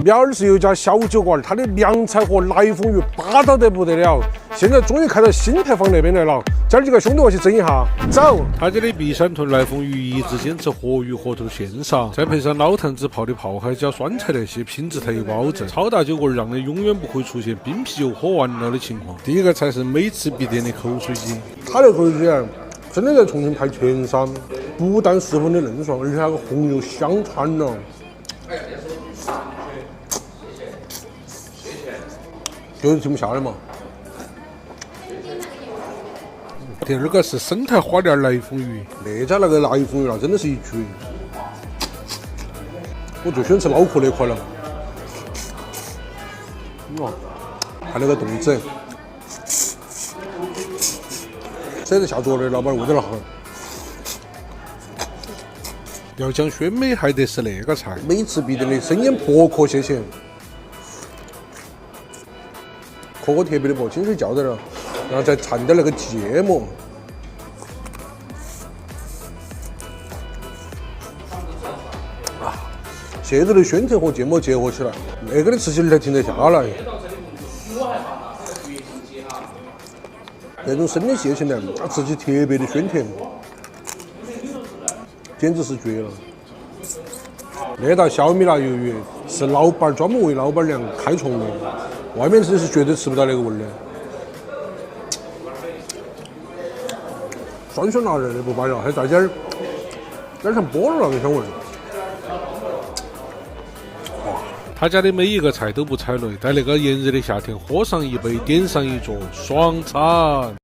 苗儿是有一家小酒馆，它的凉菜和来风鱼霸道得不得了。现在终于开到新泰坊那边来了，今儿几个兄弟我去整一下。走！他家的碧山豚来风鱼一直坚持活鱼活头现杀，再配上老坛子泡的泡海加酸菜那些，品质才有保证。超大酒馆让你永远不会出现冰啤酒喝完了的情况。第一个才是每次必点的口水鸡，它那口水鸡啊，真的在重庆排前三，不但十分的嫩爽，而且那个红油香窜了。就是停不下来嘛。第二个是生态花店来风鱼，那家那个来风鱼啊，真的是一绝。我最喜欢吃脑壳那块了。哇，看那个动子，舍得下桌的老板味道好。要讲鲜美，还得是那个菜，每次必点的生腌婆壳，谢谢。壳特别的薄，清水浇在了，然后再蘸点那个芥末。蟹肉的鲜甜和芥末结合起来，那个的吃起来才停得下来。那种生的蟹钳呢，它吃起特别的鲜甜，简直是绝了。那道小米辣鱿鱼是老板专门为老板娘开创的，外面是绝对吃不到那个味儿的。酸酸辣辣的不摆了，还带点像菠萝那个香味儿。他家的每一个菜都不踩雷，在那个炎热的夏天喝上一杯，点上一桌，爽餐。